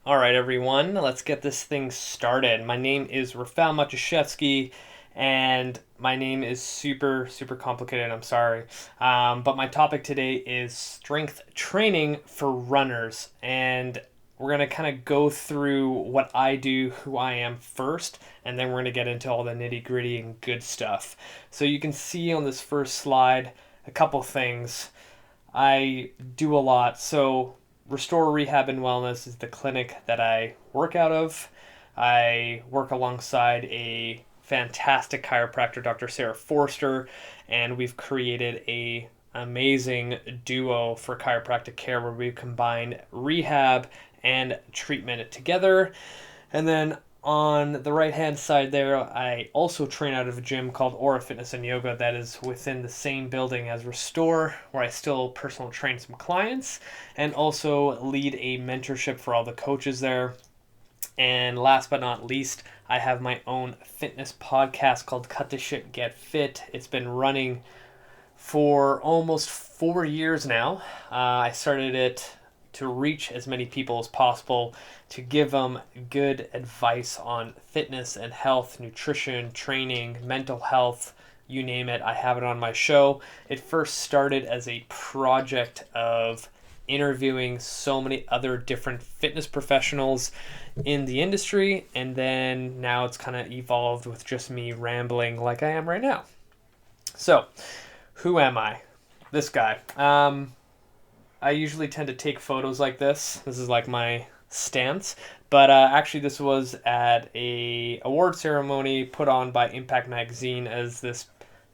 All right, everyone, let's get this thing started. My name is Rafal Matuszewski, and my name is super, super complicated. I'm sorry. But my topic today is strength training for runners. And we're going to kind of go through what I do, who I am first, and then we're going to get into all the nitty gritty and good stuff. So you can see on this first slide a couple things. I do a lot. So, Restore Rehab and Wellness is the clinic that I work out of. I work alongside a fantastic chiropractor, Dr. Sarah Forster, and we've created a amazing duo for chiropractic care where we combine rehab and treatment together. And then on the right hand side there, I also train out of a gym called Aura Fitness and Yoga that is within the same building as Restore, where I still personal train some clients and also lead a mentorship for all the coaches there. And last but not least, I have my own fitness podcast called Cut the Shit Get Fit. It's been running for almost 4 years now. I started it to reach as many people as possible, to give them good advice on fitness and health, nutrition, training, mental health, you name it. I have it on my show. It first started as a project of interviewing so many other different fitness professionals in the industry, and then now it's kind of evolved with just me rambling like I am right now. So, who am I? This guy. I usually tend to take photos like this. This is like my stance. But actually, this was at a award ceremony put on by Impact Magazine as this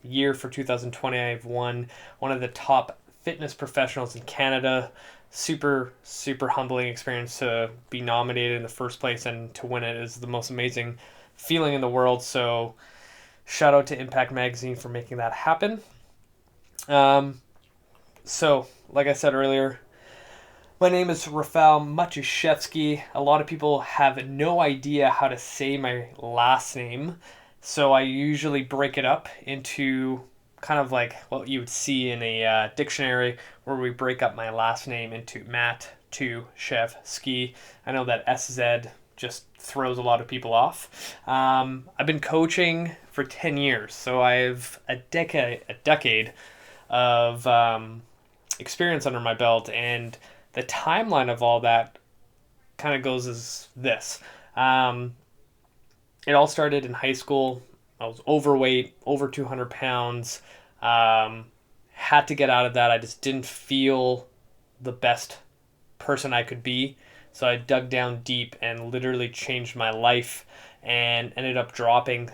year for 2020. I've won one of the top fitness professionals in Canada. Super, super humbling experience to be nominated in the first place and to win it is the most amazing feeling in the world. So, shout out to Impact Magazine for making that happen. So, like I said earlier, my name is Rafal Matuszewski. A lot of people have no idea how to say my last name, so I usually break it up into kind of like what you would see in a dictionary, where we break up my last name into Matt to Chev Ski. I know that SZ just throws a lot of people off. I've been coaching for 10 years, so I have a decade of experience under my belt, and the timeline of all that kind of goes as this. It all started in high school. I was overweight, over 200 pounds. Had to get out of that. I just didn't feel the best person I could be. So I dug down deep and literally changed my life and ended up dropping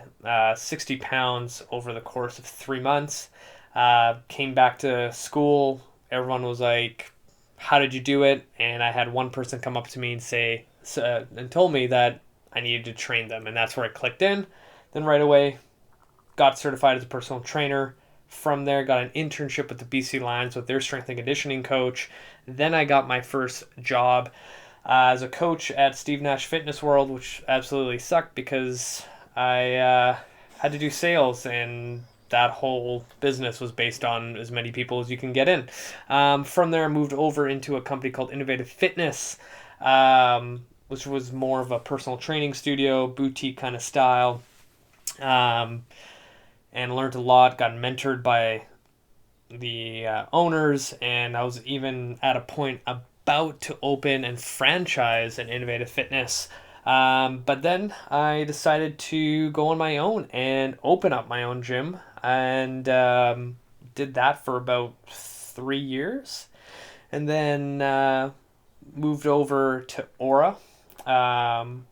60 pounds over the course of 3 months. Came back to school. Everyone was like, "How did you do it?" And I had one person come up to me and say, and told me that I needed to train them, and that's where I clicked in. Then right away, got certified as a personal trainer. From there, got an internship with the BC Lions with their strength and conditioning coach. Then I got my first job as a coach at Steve Nash Fitness World, which absolutely sucked because I had to do sales, and that whole business was based on as many people as you can get in. From there, I moved over into a company called Innovative Fitness, which was more of a personal training studio, boutique kind of style, um, and learned a lot. Got mentored by the owners, and I was even at a point about to open and franchise an Innovative Fitness. But then I decided to go on my own and open up my own gym, and did that for about 3 years, and then moved over to Aura, um,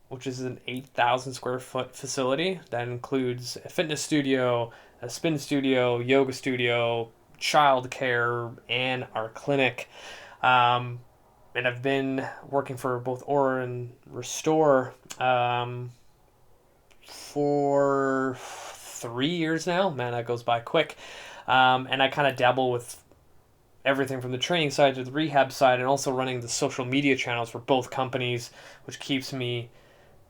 which is an 8,000 square foot facility that includes a fitness studio, a spin studio, yoga studio, childcare, and our clinic. Um, and I've been working for both Aura and Restore for 3 years now. Man, that goes by quick. And I kind of dabble with everything from the training side to the rehab side, and also running the social media channels for both companies, which keeps me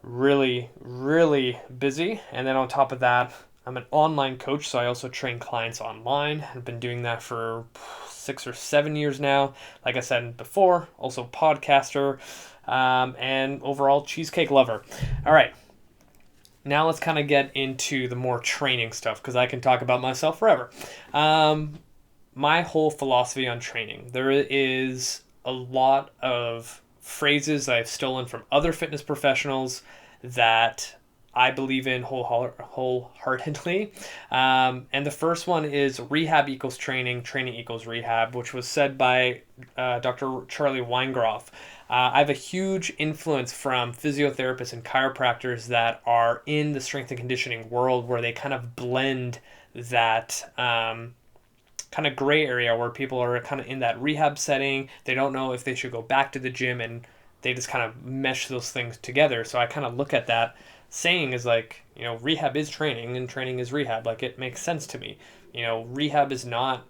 really, really busy. And then on top of that, I'm an online coach, so I also train clients online. I've been doing that for 6 or 7 years now. Like I said before, also podcaster. and overall cheesecake lover. All right, now let's kind of get into the more training stuff because I can talk about myself forever. My whole philosophy on training, there is a lot of phrases I've stolen from other fitness professionals that I believe in wholeheartedly. And the first one is rehab equals training, training equals rehab, which was said by Dr. Charlie Weingroff. I have a huge influence from physiotherapists and chiropractors that are in the strength and conditioning world where they kind of blend that kind of gray area where people are kind of in that rehab setting. They don't know if they should go back to the gym, and they just kind of mesh those things together. So I kind of look at that saying as like, rehab is training and training is rehab. Like, it makes sense to me. Rehab is not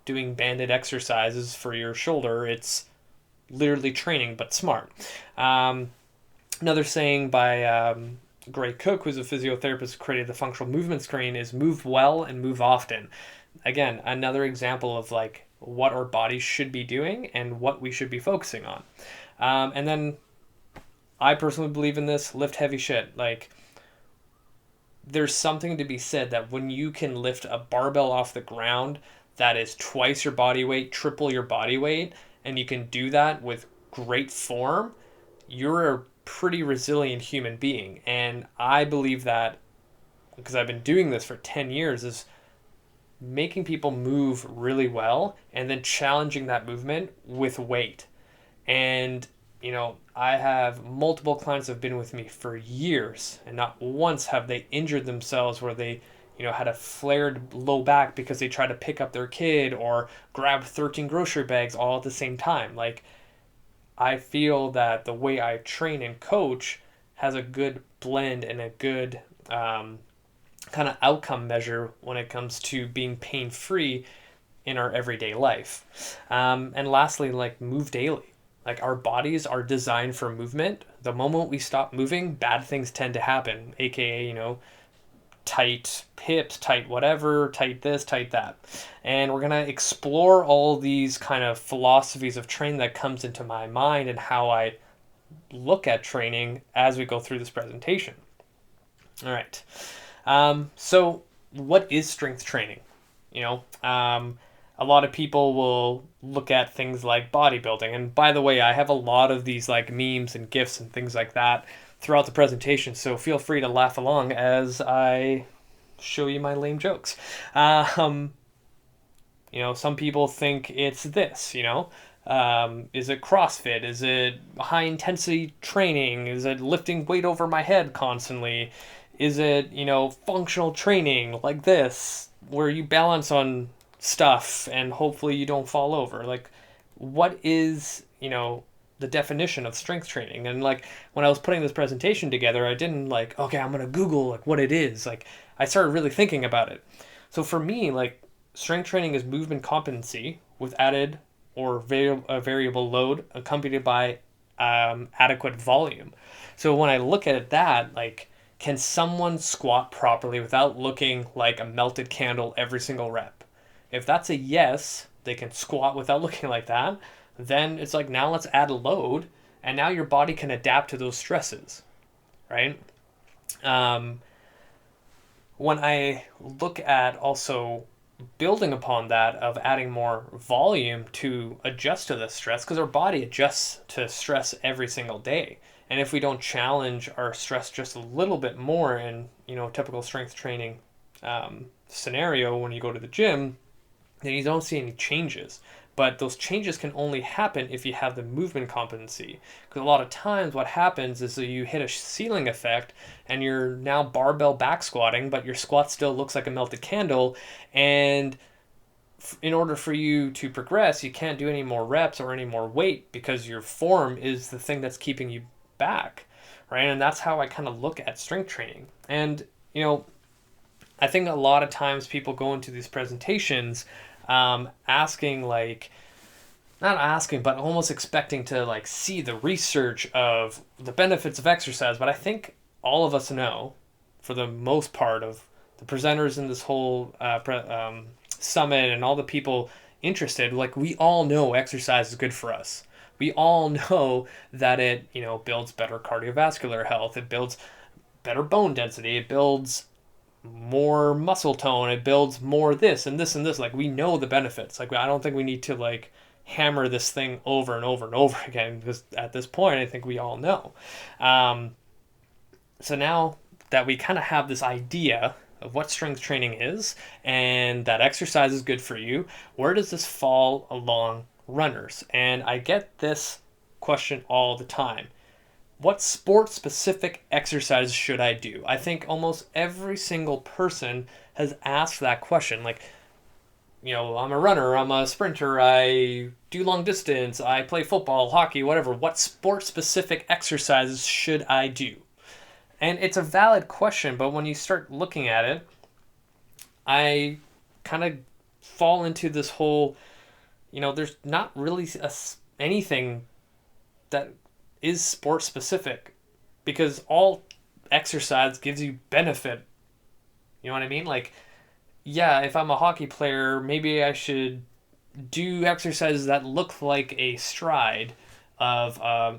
doing banded exercises for your shoulder. It's literally training, but smart. Another saying by Gray Cook, who's a physiotherapist who created the functional movement screen, is move well and move often. Again, another example of like what our bodies should be doing and what we should be focusing on. And then I personally believe in this: lift heavy shit. Like, there's something to be said that when you can lift a barbell off the ground that is twice your body weight, triple your body weight, and you can do that with great form, you're a pretty resilient human being. And I believe that, because I've been doing this for 10 years, is making people move really well and then challenging that movement with weight. And I have multiple clients that have been with me for years, and not once have they injured themselves where they had a flared low back because they tried to pick up their kid or grab 13 grocery bags all at the same time. Like, I feel that the way I train and coach has a good blend and a good kind of outcome measure when it comes to being pain-free in our everyday life. And lastly, like, move daily. Like, our bodies are designed for movement. The moment we stop moving, bad things tend to happen, aka, tight hips, tight whatever, tight this, tight that. And we're going to explore all these kind of philosophies of training that comes into my mind and how I look at training as we go through this presentation. All right. So what is strength training? A lot of people will look at things like bodybuilding. And by the way, I have a lot of these like memes and GIFs and things like that throughout the presentation. So feel free to laugh along as I show you my lame jokes. Some people think it's this, is it CrossFit? Is it high intensity training? Is it lifting weight over my head constantly? Is it, functional training like this, where you balance on stuff and hopefully you don't fall over? Like, what is, the definition of strength training? And like, when I was putting this presentation together, I didn't like, okay, I'm going to Google like what it is. Like, I started really thinking about it. So for me, like, strength training is movement competency with added or variable load accompanied by adequate volume. So when I look at that, like, can someone squat properly without looking like a melted candle every single rep? If that's a yes, they can squat without looking like that, then it's like, now let's add a load, and now your body can adapt to those stresses, right? When I look at also building upon that of adding more volume to adjust to the stress, because our body adjusts to stress every single day. And if we don't challenge our stress just a little bit more in, typical strength training scenario when you go to the gym, then you don't see any changes. But those changes can only happen if you have the movement competency. Because a lot of times what happens is that you hit a ceiling effect and you're now barbell back squatting, but your squat still looks like a melted candle. And in order for you to progress, you can't do any more reps or any more weight because your form is the thing that's keeping you back, right? And that's how I kind of look at strength training. And, I think a lot of times people go into these presentations asking, like, not asking, but almost expecting to like see the research of the benefits of exercise. But I think all of us know, for the most part of the presenters in this whole summit and all the people interested, like, we all know exercise is good for us. We all know that it, builds better cardiovascular health. It builds better bone density. It builds more muscle tone. It builds more this and this and this. Like, we know the benefits. Like, I don't think we need to like hammer this thing over and over and over again, because at this point I think we all know. um, so now that we kind of have this idea of what strength training is and that exercise is good for you, where does this fall along runners? And I get this question all the time. What sport specific exercise should I do? I think almost every single person has asked that question. Like, I'm a runner, I'm a sprinter, I do long distance, I play football, hockey, whatever. What sport specific exercises should I do? And it's a valid question, but when you start looking at it, I kind of fall into this whole, there's not really anything that is sport specific, because all exercise gives you benefit. You know what I mean? Like, yeah, if I'm a hockey player, maybe I should do exercises that look like a stride of, a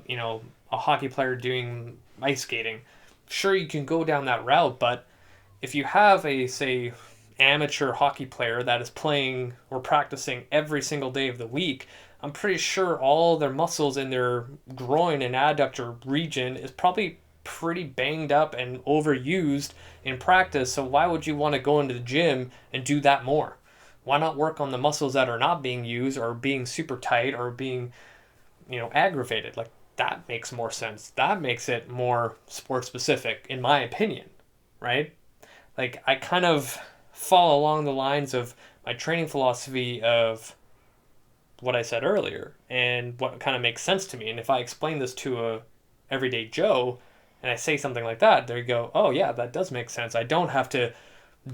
hockey player doing ice skating. Sure, you can go down that route, but if you have a, say, amateur hockey player that is playing or practicing every single day of the week, I'm pretty sure all their muscles in their groin and adductor region is probably pretty banged up and overused in practice. So why would you want to go into the gym and do that more? Why not work on the muscles that are not being used or being super tight or being, aggravated? Like, that makes more sense. That makes it more sport specific, in my opinion, right? Like, I kind of fall along the lines of my training philosophy of what I said earlier and what kind of makes sense to me. And if I explain this to a everyday Joe and I say something like that, they go, oh yeah, that does make sense. I don't have to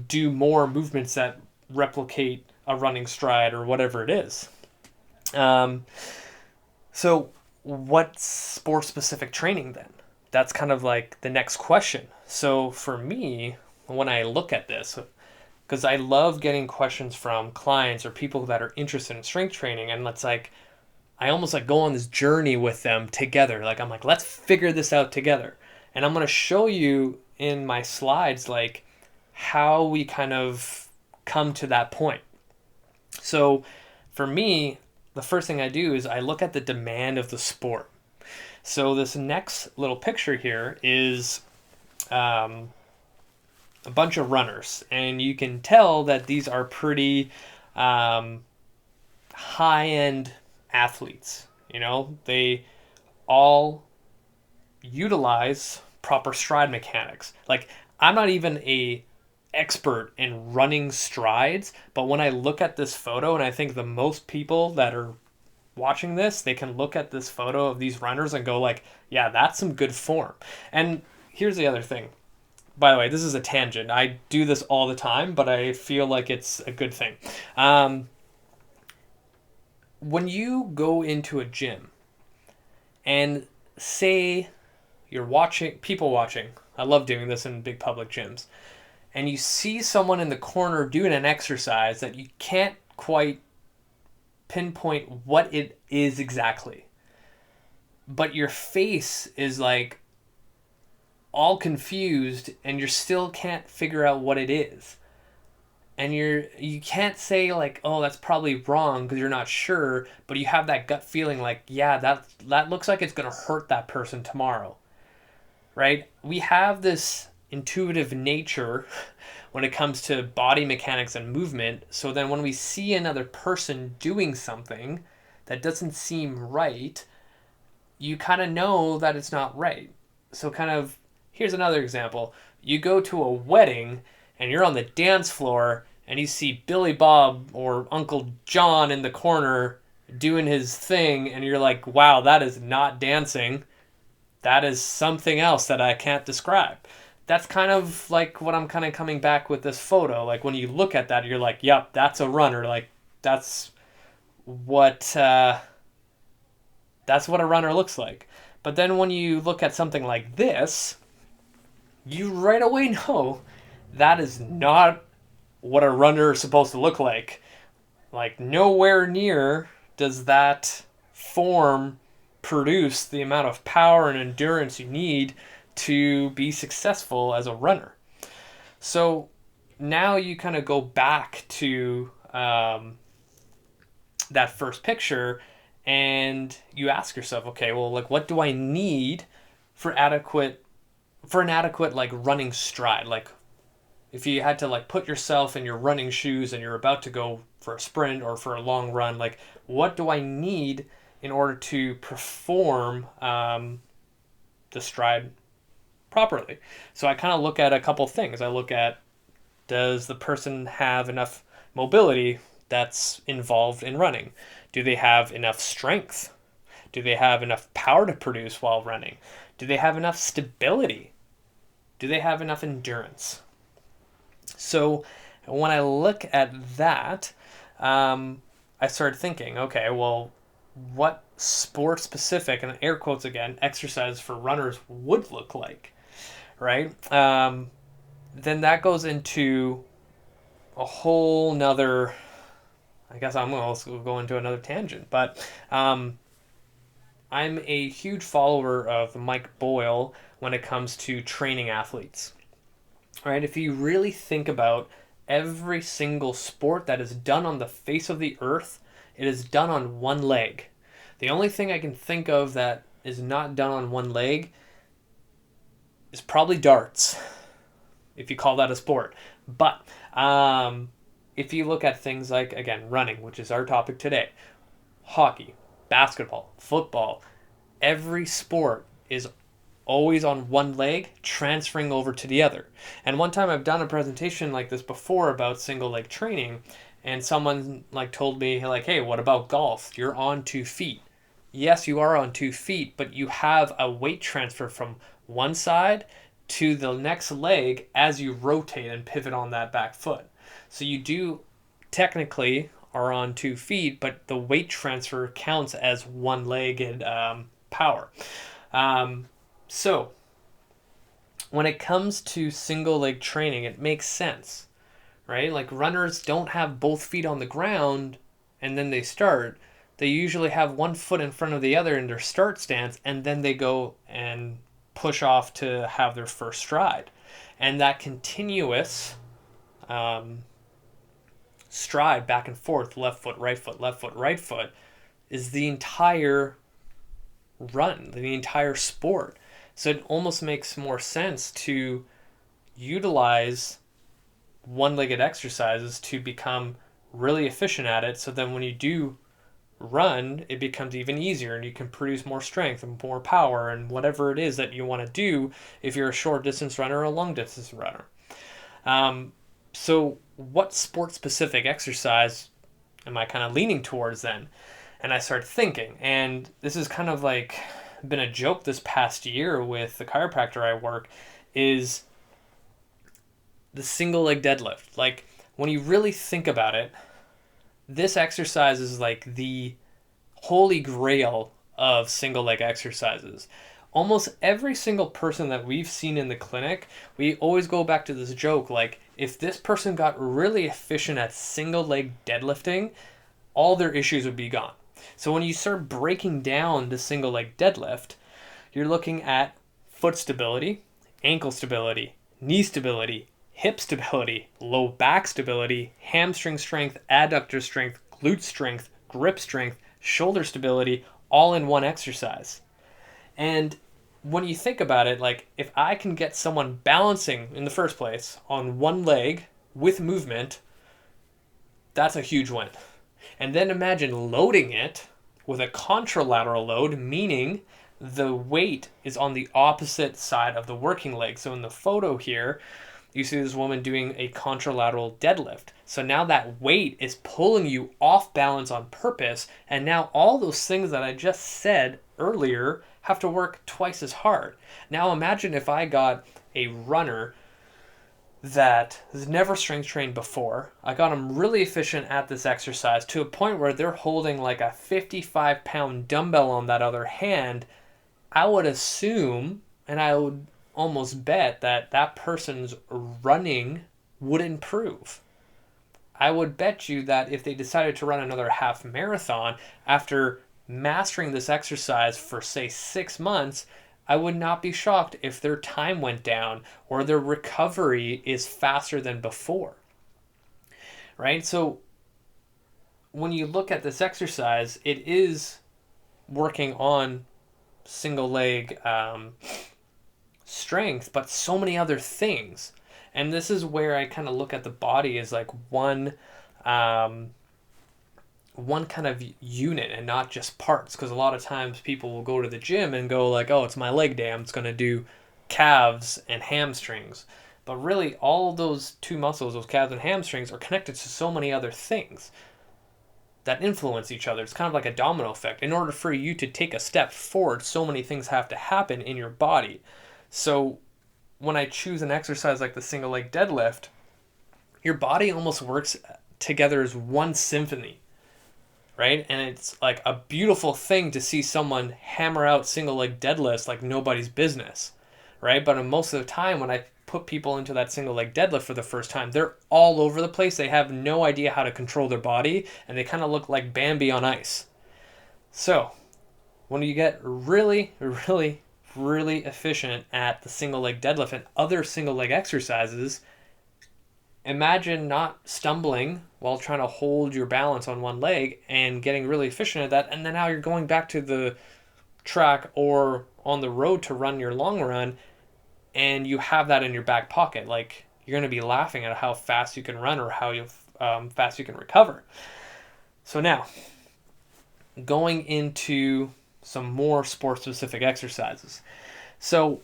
do more movements that replicate a running stride or whatever it is. So what's sport specific training then? That's kind of like the next question. So for me, when I look at this, because I love getting questions from clients or people that are interested in strength training, and it's like I almost like go on this journey with them together. Like, I'm like, let's figure this out together. And I'm going to show you in my slides like how we kind of come to that point. So for me, the first thing I do is I look at the demand of the sport. So this next little picture here is a bunch of runners, and you can tell that these are pretty high-end athletes. They all utilize proper stride mechanics. Like, I'm not even a expert in running strides, but when I look at this photo, and I think the most people that are watching this, they can look at this photo of these runners and go like, yeah, that's some good form. And here's the other thing. By the way, this is a tangent. I do this all the time, but I feel like it's a good thing. When you go into a gym and say you're people watching, I love doing this in big public gyms, and you see someone in the corner doing an exercise that you can't quite pinpoint what it is exactly, but your face is like all confused and you still can't figure out what it is, and you can't say like, oh, that's probably wrong, because you're not sure, but you have that gut feeling like, yeah, that looks like it's going to hurt that person tomorrow, right? We have this intuitive nature when it comes to body mechanics and movement. So then when we see another person doing something that doesn't seem right, you kind of know that it's not right. So kind of, here's another example. You go to a wedding and you're on the dance floor and you see Billy Bob or Uncle John in the corner doing his thing, and you're like, wow, that is not dancing. That is something else that I can't describe. That's kind of like what I'm kind of coming back with this photo. Like, when you look at that, you're like, yep, that's a runner. Like, that's what a runner looks like. But then when you look at something like this, you right away know that is not what a runner is supposed to look like. Like, nowhere near does that form produce the amount of power and endurance you need to be successful as a runner. So now you kind of go back to that first picture and you ask yourself, okay, well, like, what do I need for an adequate like running stride? Like, if you had to like put yourself in your running shoes and you're about to go for a sprint or for a long run, like, what do I need in order to perform the stride properly? So I kind of look at a couple things. I look at, does the person have enough mobility that's involved in running? Do they have enough strength? Do they have enough power to produce while running? Do they have enough stability? Do they have enough endurance? So when I look at that, I started thinking, okay, well, what sport specific, and air quotes again, exercise for runners would look like, right? Then that goes into a whole nother, I guess I'm going to go into another tangent, but I'm a huge follower of Mike Boyle when it comes to training athletes, right? If you really think about every single sport that is done on the face of the earth, it is done on one leg. The only thing I can think of that is not done on one leg is probably darts, if you call that a sport. But if you look at things like, again, running, which is our topic today, hockey, basketball, football, every sport is always on one leg, transferring over to the other. And one time I've done a presentation like this before about single leg training, and someone like told me like, hey, what about golf? You're on 2 feet. Yes, you are on 2 feet, but you have a weight transfer from one side to the next leg as you rotate and pivot on that back foot. So you do technically are on 2 feet, but the weight transfer counts as one-legged power. So when it comes to single leg training, it makes sense, right? Like, runners don't have both feet on the ground and then they start. They usually have one foot in front of the other in their start stance, and then they go and push off to have their first stride. And that continuous stride back and forth, left foot, right foot, is the entire run, the entire sport. So it almost makes more sense to utilize one-legged exercises to become really efficient at it, so then when you do run, it becomes even easier and you can produce more strength and more power and whatever it is that you want to do if you're a short distance runner or a long distance runner. So what sport specific exercise am I kind of leaning towards then? And I started thinking, and this is kind of like been a joke this past year with the chiropractor I work, is the single leg deadlift. Like, when you really think about it, this exercise is like the holy grail of single leg exercises. Almost every single person that we've seen in the clinic, we always go back to this joke, like, if this person got really efficient at single leg deadlifting, all their issues would be gone. So when you start breaking down the single leg deadlift, you're looking at foot stability, ankle stability, knee stability, hip stability, low back stability, hamstring strength, adductor strength, glute strength, grip strength, shoulder stability, all in one exercise. And when you think about it, like, if I can get someone balancing in the first place on one leg with movement, that's a huge win. And then imagine loading it with a contralateral load, meaning the weight is on the opposite side of the working leg. So in the photo here, you see this woman doing a contralateral deadlift. So now that weight is pulling you off balance on purpose, and now all those things that I just said earlier have to work twice as hard. Now imagine if I got a runner that has never strength trained before. I got them really efficient at this exercise to a point where they're holding like a 55-pound dumbbell on that other hand. I would assume, and I would almost bet, that that person's running would improve. I would bet you that if they decided to run another half marathon after mastering this exercise for, say, 6 months, I would not be shocked if their time went down or their recovery is faster than before, right? So when you look at this exercise, it is working on single leg strength, but so many other things. And this is where I kind of look at the body as like one kind of unit and not just parts, because a lot of times people will go to the gym and go like, oh, it's my leg day, I'm just going to do calves and hamstrings. But really, all those two muscles, those calves and hamstrings, are connected to so many other things that influence each other. It's kind of like a domino effect. In order for you to take a step forward, so many things have to happen in your body. So when I choose an exercise like the single leg deadlift, your body almost works together as one symphony, right? And it's like a beautiful thing to see someone hammer out single leg deadlifts like nobody's business, right? But most of the time when I put people into that single leg deadlift for the first time, they're all over the place. They have no idea how to control their body, and they kind of look like Bambi on ice. So when you get really, really, really efficient at the single leg deadlift and other single leg exercises, imagine not stumbling while trying to hold your balance on one leg and getting really efficient at that. And then now you're going back to the track or on the road to run your long run, and you have that in your back pocket. Like, you're going to be laughing at how fast you can run or how fast you can recover. So now, going into some more sport-specific exercises. So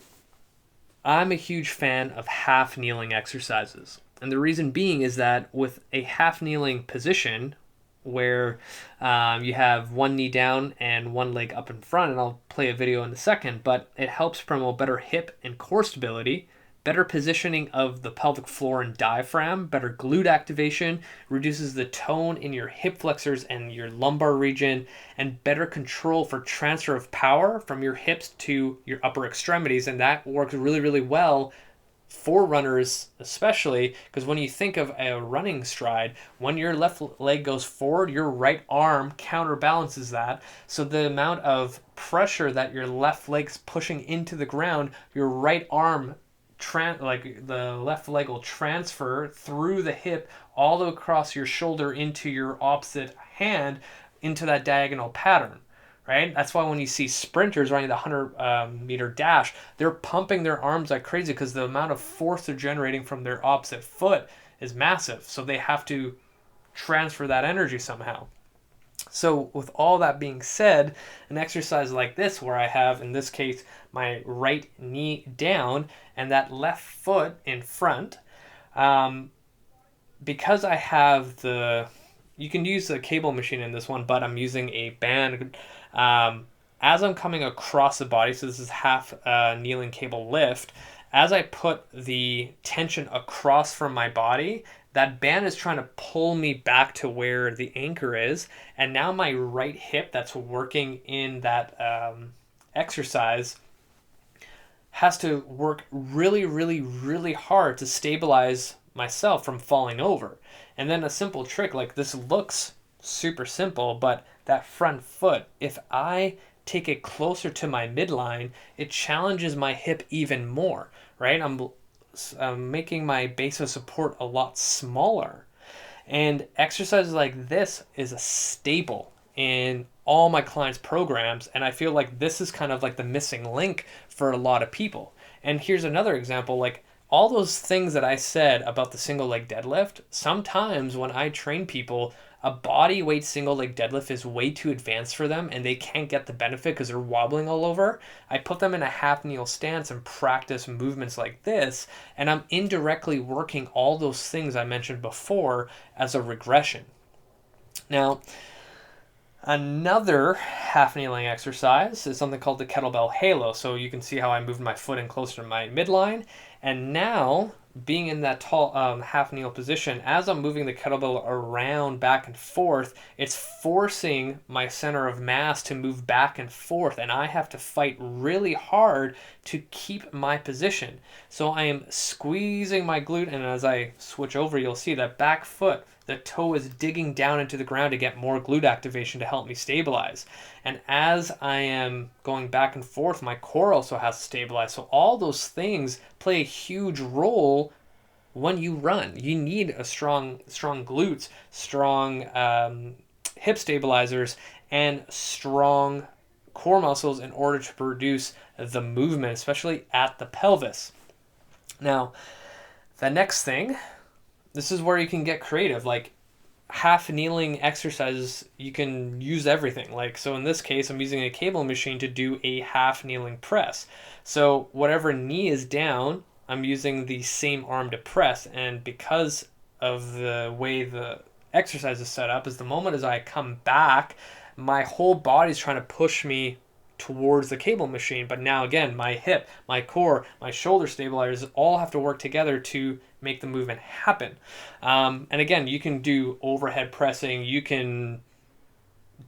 I'm a huge fan of half kneeling exercises. And the reason being is that with a half kneeling position where you have one knee down and one leg up in front, and I'll play a video in a second, but it helps promote better hip and core stability, better positioning of the pelvic floor and diaphragm, better glute activation, reduces the tone in your hip flexors and your lumbar region, and better control for transfer of power from your hips to your upper extremities. And that works really, really well for runners, especially because when you think of a running stride, when your left leg goes forward, your right arm counterbalances that. So the amount of pressure that your left leg's pushing into the ground, your right arm like the left leg will transfer through the hip all the way across your shoulder into your opposite hand into that diagonal pattern, right? That's why when you see sprinters running the 100-meter dash, they're pumping their arms like crazy because the amount of force they're generating from their opposite foot is massive. So they have to transfer that energy somehow. So with all that being said, an exercise like this where I have, in this case, my right knee down and that left foot in front, because I have you can use the cable machine in this one, but I'm using a band. As I'm coming across the body, so this is half kneeling cable lift, as I put the tension across from my body, that band is trying to pull me back to where the anchor is. And now my right hip that's working in that exercise has to work really, really, really hard to stabilize myself from falling over. And then a simple trick, like this looks super simple, but that front foot, if I take it closer to my midline, it challenges my hip even more, right? I'm making my base of support a lot smaller. And exercises like this is a staple in all my clients' programs, and I feel like this is kind of like the missing link for a lot of people. And here's another example, like all those things that I said about the single leg deadlift, sometimes when I train people, a body weight single leg deadlift is way too advanced for them and they can't get the benefit because they're wobbling all over. I put them in a half kneel stance and practice movements like this, and I'm indirectly working all those things I mentioned before as a regression. Now, another half kneeling exercise is something called the kettlebell halo. So you can see how I moved my foot in closer to my midline. And now, being in that tall half kneel position, as I'm moving the kettlebell around back and forth, it's forcing my center of mass to move back and forth. And I have to fight really hard to keep my position. So I am squeezing my glute. And as I switch over, you'll see that back foot the toe is digging down into the ground to get more glute activation to help me stabilize. And as I am going back and forth, my core also has to stabilize. So all those things play a huge role when you run. You need a strong glutes, strong hip stabilizers, and strong core muscles in order to produce the movement, especially at the pelvis. Now, the next thing, this is where you can get creative. Like half kneeling exercises, you can use everything. Like, so in this case, I'm using a cable machine to do a half kneeling press. So whatever knee is down, I'm using the same arm to press. And because of the way the exercise is set up, is the moment as I come back, my whole body's trying to push me towards the cable machine. But now again, my hip, my core, my shoulder stabilizers all have to work together to make the movement happen. And again, you can do overhead pressing. You can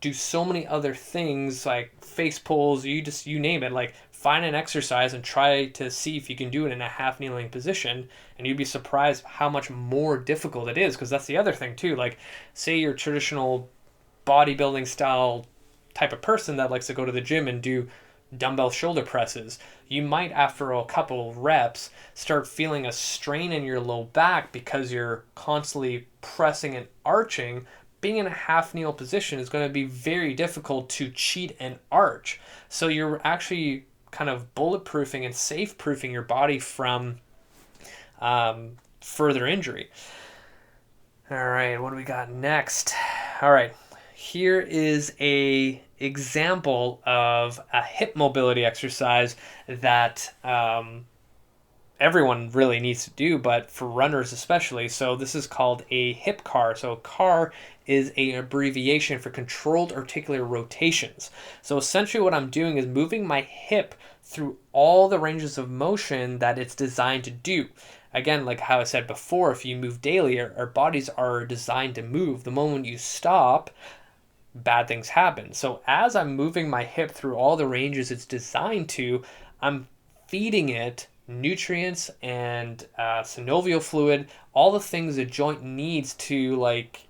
do so many other things like face pulls. You name it. Like find an exercise and try to see if you can do it in a half kneeling position, and you'd be surprised how much more difficult it is. Because that's the other thing too. Like say you're traditional bodybuilding style type of person that likes to go to the gym and do dumbbell shoulder presses, you might after a couple reps start feeling a strain in your low back because you're constantly pressing and arching. Being in a half kneel position is going to be very difficult to cheat and arch. So you're actually kind of bulletproofing and safe proofing your body from further injury. All right, what do we got next? All right, here is a example of a hip mobility exercise that everyone really needs to do, but for runners especially. So this is called a hip CAR. So CAR is an abbreviation for controlled articular rotations. So essentially what I'm doing is moving my hip through all the ranges of motion that it's designed to do. Again, like how I said before, if you move daily, our bodies are designed to move. The moment you stop, bad things happen. So as I'm moving my hip through all the ranges it's designed to, I'm feeding it nutrients and synovial fluid, all the things a joint needs to like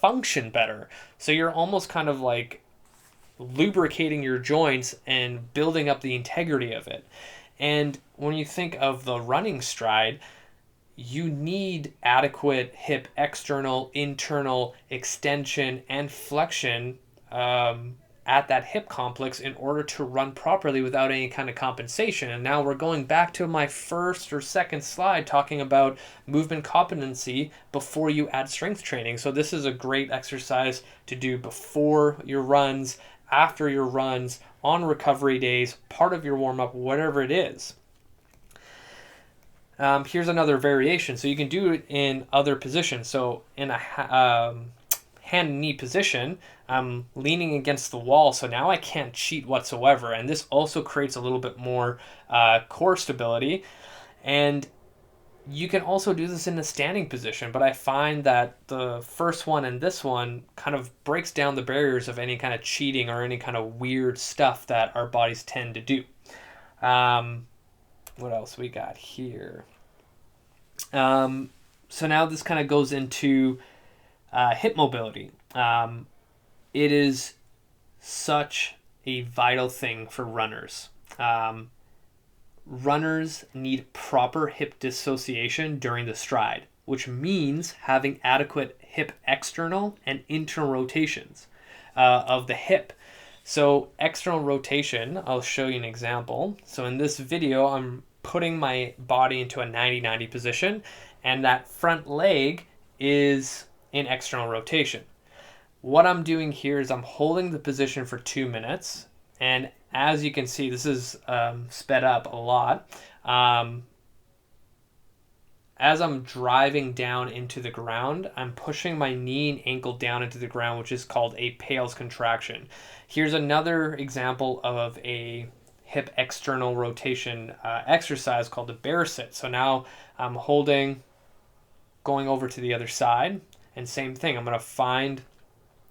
function better. So you're almost kind of like lubricating your joints and building up the integrity of it. And when you think of the running stride, you need adequate hip external, internal extension, and flexion at that hip complex in order to run properly without any kind of compensation. And now we're going back to my first or second slide talking about movement competency before you add strength training. So this is a great exercise to do before your runs, after your runs, on recovery days, part of your warm-up, whatever it is. Here's another variation. So you can do it in other positions. So in a hand and knee position, I'm leaning against the wall. So now I can't cheat whatsoever. And this also creates a little bit more core stability. And you can also do this in a standing position. But I find that the first one and this one kind of breaks down the barriers of any kind of cheating or any kind of weird stuff that our bodies tend to do. What else we got here? So now this kind of goes into hip mobility. It is such a vital thing for runners. Runners need proper hip dissociation during the stride, which means having adequate hip external and internal rotations of the hip. So external rotation, I'll show you an example. So in this video, I'm putting my body into a 90-90 position, and that front leg is in external rotation. What I'm doing here is I'm holding the position for 2 minutes, and as you can see, this is sped up a lot. As I'm driving down into the ground, I'm pushing my knee and ankle down into the ground, which is called a pales contraction. Here's another example of a hip external rotation exercise called the bear sit. So now I'm holding, going over to the other side, and same thing. I'm going to find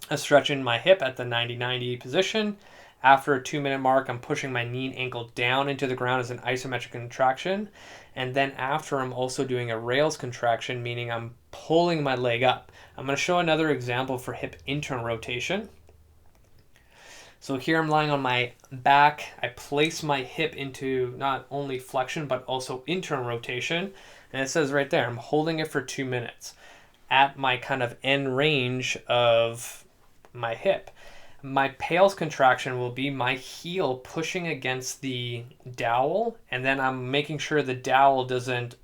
a stretch in my hip at the 90-90 position, After a 2 minute mark, I'm pushing my knee and ankle down into the ground as an isometric contraction. And then after, I'm also doing a rails contraction, meaning I'm pulling my leg up. I'm going to show another example for hip internal rotation. So here I'm lying on my back. I place my hip into not only flexion, but also internal rotation. And it says right there, I'm holding it for 2 minutes at my kind of end range of my hip. My pales contraction will be my heel pushing against the dowel, and then I'm making sure the dowel doesn't,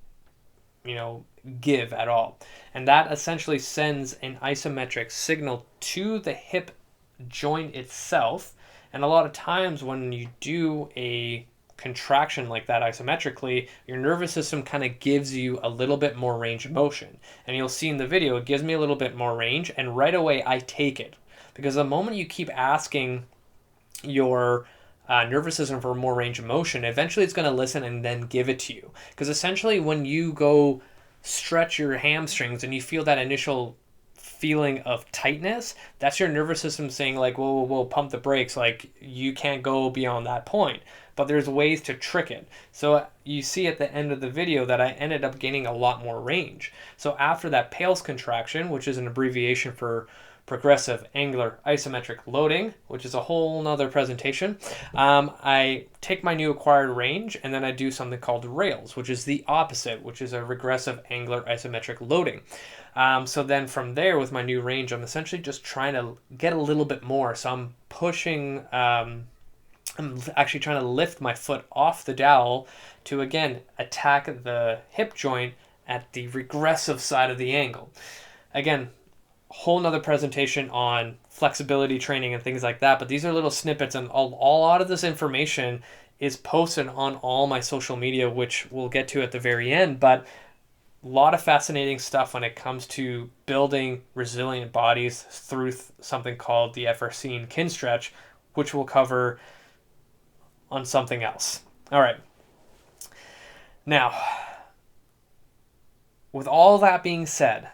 give at all. And that essentially sends an isometric signal to the hip joint itself. And a lot of times when you do a contraction like that isometrically, your nervous system kind of gives you a little bit more range of motion. And you'll see in the video, it gives me a little bit more range, and right away I take it. Because the moment you keep asking your nervous system for more range of motion, eventually it's going to listen and then give it to you. Because essentially when you go stretch your hamstrings and you feel that initial feeling of tightness, that's your nervous system saying like, whoa, pump the brakes, like you can't go beyond that point. But there's ways to trick it. So you see at the end of the video that I ended up gaining a lot more range. So after that pales contraction, which is an abbreviation for progressive angular isometric loading, which is a whole nother presentation, I take my new acquired range and then I do something called rails, which is the opposite, which is a regressive angular isometric loading. So then from there, with my new range, I'm essentially just trying to get a little bit more. So I'm pushing, I'm actually trying to lift my foot off the dowel to, again, attack the hip joint at the regressive side of the angle. Again, whole nother presentation on flexibility training and things like that, but these are little snippets, and a lot of this information is posted on all my social media, which we'll get to at the very end. But a lot of fascinating stuff when it comes to building resilient bodies through something called the FRC and kin stretch, which we'll cover on something else. All right. Now, with all that being said,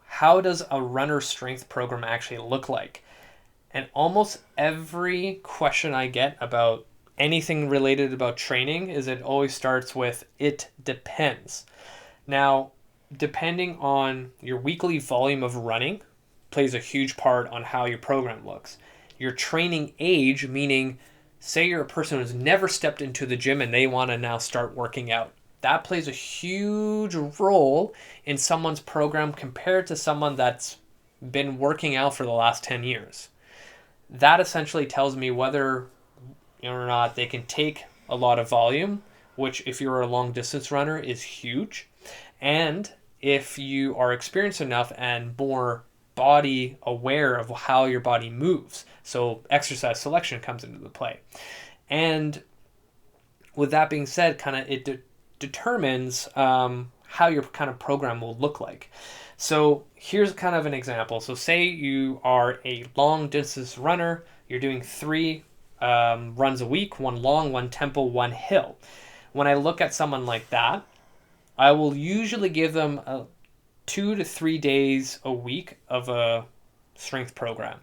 how does a runner strength program actually look like? And almost every question I get about anything related about training is it always starts with, it depends. Now, depending on your weekly volume of running plays a huge part on how your program looks. Your training age, meaning say you're a person who's never stepped into the gym and they want to now start working out. That plays a huge role in someone's program compared to someone that's been working out for the last 10 years. That essentially tells me whether or not they can take a lot of volume, which if you're a long distance runner is huge. And if you are experienced enough and more body aware of how your body moves. So exercise selection comes into the play. And with that being said, kind of it determines how your kind of program will look like. So here's kind of an example. So say you are a long distance runner, you're doing 3 runs a week, 1 long, 1 tempo, 1 hill. When I look at someone like that, I will usually give them 2 to 3 days a week of a strength program.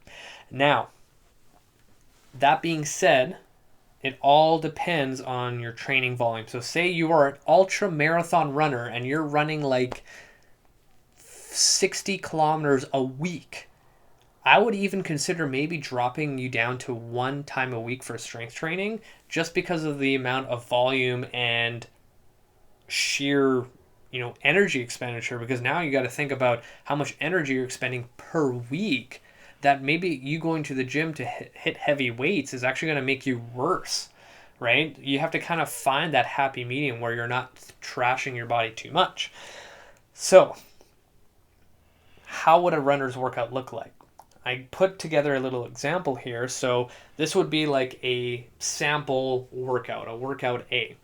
Now, that being said, it all depends on your training volume. So say you are an ultra marathon runner and you're running like 60 kilometers a week. I would even consider maybe dropping you down to 1 time a week for strength training, just because of the amount of volume and sheer, energy expenditure. Because now you got to think about how much energy you're expending per week, that maybe you going to the gym to hit heavy weights is actually going to make you worse, right? You have to kind of find that happy medium where you're not trashing your body too much. So how would a runner's workout look like? I put together a little example here. So this would be like a sample workout, a workout A.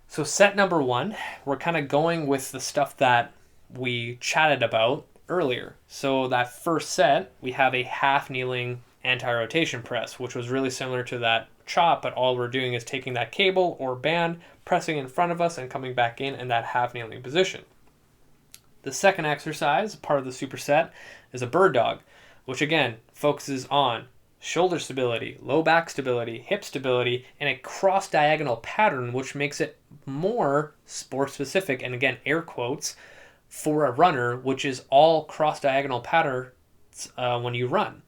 So set number 1, we're kind of going with the stuff that we chatted about earlier. So that first set, we have a half kneeling anti-rotation press, which was really similar to that chop, but all we're doing is taking that cable or band, pressing in front of us and coming back in that half kneeling position. The second exercise, part of the superset, is a bird dog, which again focuses on shoulder stability, low back stability, hip stability, and a cross-diagonal pattern, which makes it more sport-specific, and again, air quotes, for a runner, which is all cross-diagonal patterns when you run.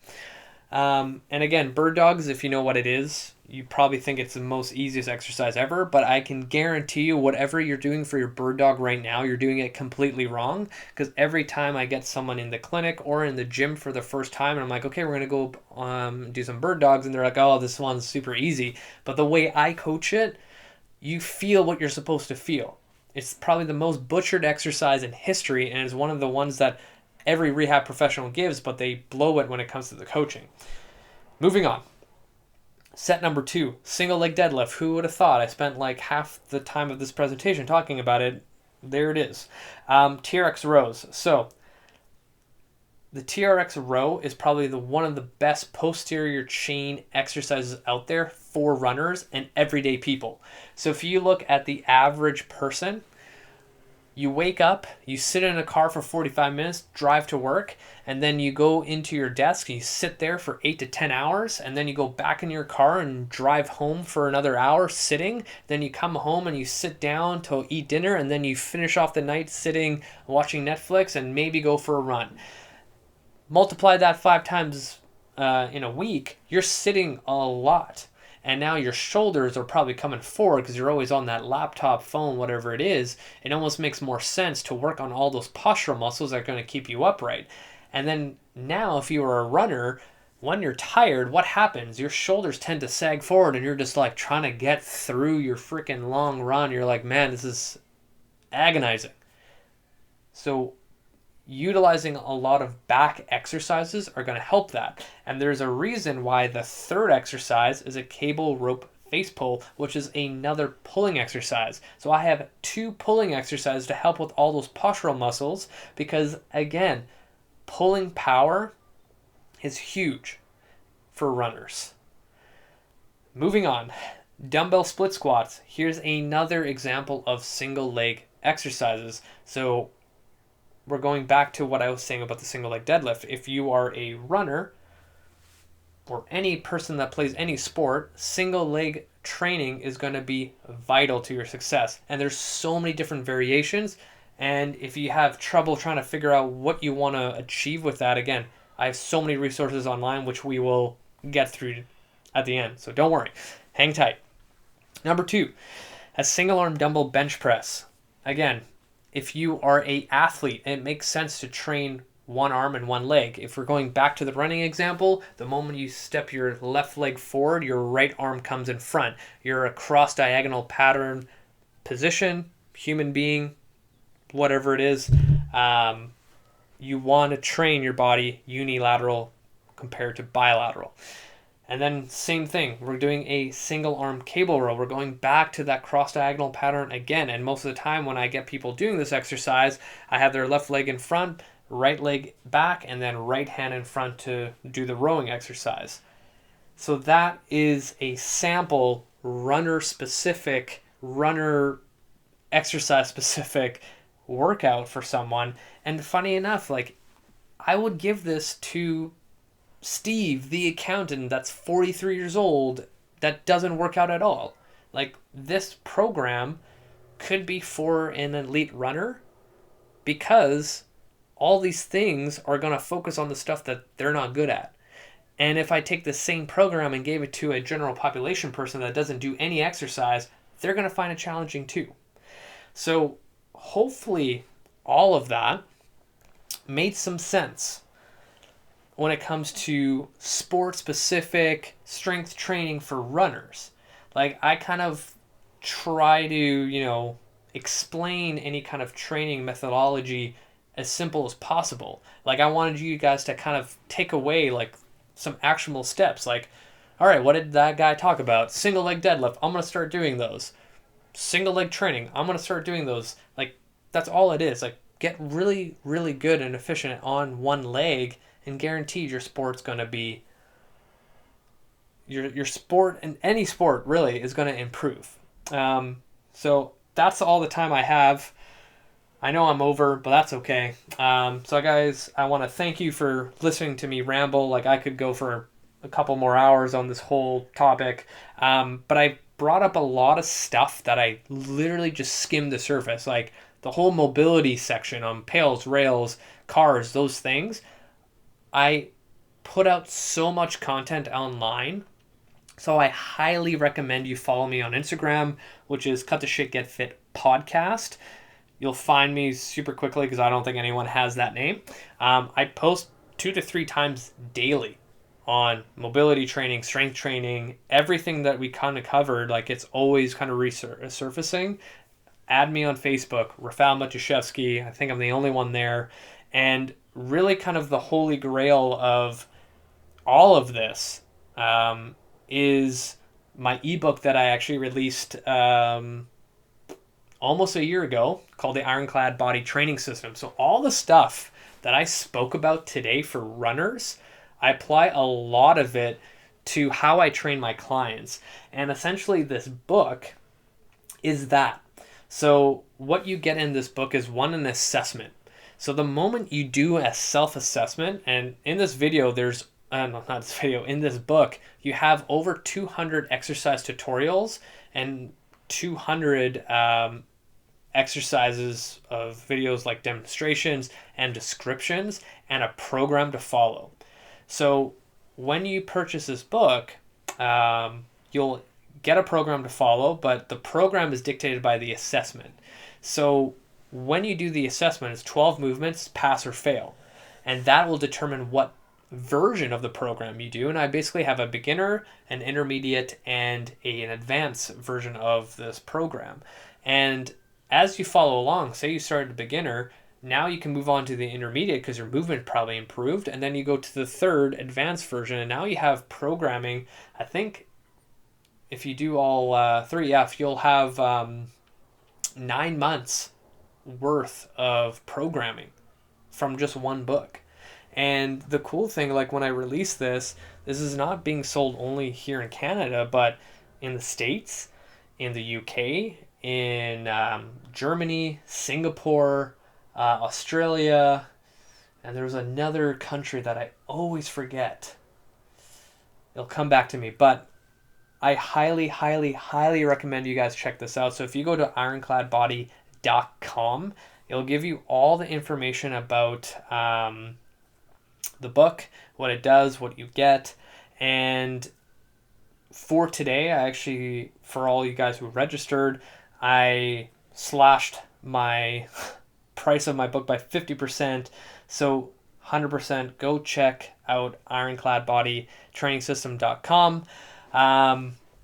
And again, bird dogs, if you know what it is, you probably think it's the most easiest exercise ever, but I can guarantee you whatever you're doing for your bird dog right now, you're doing it completely wrong. Because every time I get someone in the clinic or in the gym for the first time, and I'm like, okay, we're going to go do some bird dogs, and they're like, oh, this one's super easy. But the way I coach it, you feel what you're supposed to feel. It's probably the most butchered exercise in history, and is one of the ones that every rehab professional gives, but they blow it when it comes to the coaching. Moving on. Set number 2, single leg deadlift. Who would have thought? I spent like half the time of this presentation talking about it. There it is. TRX rows. So the TRX row is probably one of the best posterior chain exercises out there for runners and everyday people. So if you look at the average person, you wake up, you sit in a car for 45 minutes, drive to work, and then you go into your desk and you sit there for 8 to 10 hours, and then you go back in your car and drive home for another hour sitting. Then you come home and you sit down to eat dinner, and then you finish off the night sitting, watching Netflix, and maybe go for a run. Multiply that 5 times in a week, you're sitting a lot. And now your shoulders are probably coming forward because you're always on that laptop, phone, whatever it is. It almost makes more sense to work on all those postural muscles that are going to keep you upright. And then now if you are a runner, when you're tired, what happens? Your shoulders tend to sag forward and you're just like trying to get through your freaking long run. You're like, man, this is agonizing. So utilizing a lot of back exercises are going to help that. And there's a reason why the third exercise is a cable rope face pull, which is another pulling exercise. So I have 2 pulling exercises to help with all those postural muscles because, again, pulling power is huge for runners. Moving on, dumbbell split squats. Here's another example of single leg exercises. So we're going back to what I was saying about the single leg deadlift. If you are a runner or any person that plays any sport, single leg training is going to be vital to your success. And there's so many different variations. And if you have trouble trying to figure out what you want to achieve with that, again, I have so many resources online which we will get through at the end. So don't worry. Hang tight. Number 2, a single arm dumbbell bench press. Again, if you are an athlete, it makes sense to train one arm and one leg. If we're going back to the running example, the moment you step your left leg forward, your right arm comes in front. You're a cross-diagonal pattern position, human being, whatever it is. You want to train your body unilateral compared to bilateral. And then same thing, we're doing a single arm cable row. We're going back to that cross diagonal pattern again. And most of the time when I get people doing this exercise, I have their left leg in front, right leg back, and then right hand in front to do the rowing exercise. So that is a sample runner specific, runner exercise specific workout for someone. And funny enough, like I would give this to Steve, the accountant that's 43 years old, that doesn't work out at all. Like, this program could be for an elite runner because all these things are going to focus on the stuff that they're not good at. And if I take the same program and gave it to a general population person that doesn't do any exercise, they're going to find it challenging too. So hopefully all of that made some sense when it comes to sport-specific strength training for runners. Like, I kind of try to, explain any kind of training methodology as simple as possible. Like, I wanted you guys to kind of take away, like, some actionable steps. Like, all right, what did that guy talk about? Single leg deadlift. I'm going to start doing those. Single leg training. I'm going to start doing those. Like, that's all it is. Like, get really, really good and efficient on one leg, and guaranteed your sport's going to be, your sport, and any sport really, is going to improve. So that's all the time I have. I know I'm over, but that's okay. So guys, I want to thank you for listening to me ramble. Like, I could go for a couple more hours on this whole topic. But I brought up a lot of stuff that I literally just skimmed the surface, like the whole mobility section on pails, rails, cars, those things. I put out so much content online. So I highly recommend you follow me on Instagram, which is Cut the Shit Get Fit podcast. You'll find me super quickly because I don't think anyone has that name. I post 2 to 3 times daily on mobility training, strength training, everything that we kind of covered. Like it's always kind of resurfacing. Add me on Facebook, Rafal Matuszewski. I think I'm the only one there. And really, kind of the holy grail of all of this is my ebook that I actually released almost a year ago called the Ironclad Body Training System. So all the stuff that I spoke about today for runners, I apply a lot of it to how I train my clients. And essentially this book is that. So what you get in this book is one, an assessment. So the moment you do a self-assessment, and in this video, there's no, not this video, in this book, you have over 200 exercise tutorials and 200 exercises of videos like demonstrations and descriptions and a program to follow. So when you purchase this book, you'll get a program to follow, but the program is dictated by the assessment. So when you do the assessment, it's 12 movements, pass or fail. And that will determine what version of the program you do. And I basically have a beginner, an intermediate, and an advanced version of this program. And as you follow along, say you started a beginner, now you can move on to the intermediate because your movement probably improved. And then you go to the third advanced version. And now you have programming. I think if you do all three, if you'll have 9 months worth of programming from just one book. And the cool thing, like when I release this is not being sold only here in Canada, but in the States, in the UK, in Germany, Singapore, Australia, and there's another country that I always forget. It'll come back to me, but I highly, highly, highly recommend you guys check this out. So if you go to ironcladbody.com, it'll give you all the information about the book, what it does, what you get. And for today, I actually, for all you guys who registered, I slashed my price of my book by 50%. So 100% go check out ironcladbodytrainingsystem.com.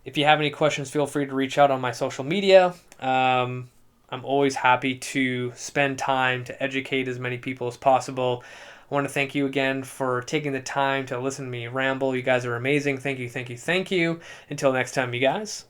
If you have any questions, feel free to reach out on my social media. I'm always happy to spend time to educate as many people as possible. I want to thank you again for taking the time to listen to me ramble. You guys are amazing. Thank you, thank you, thank you. Until next time, you guys.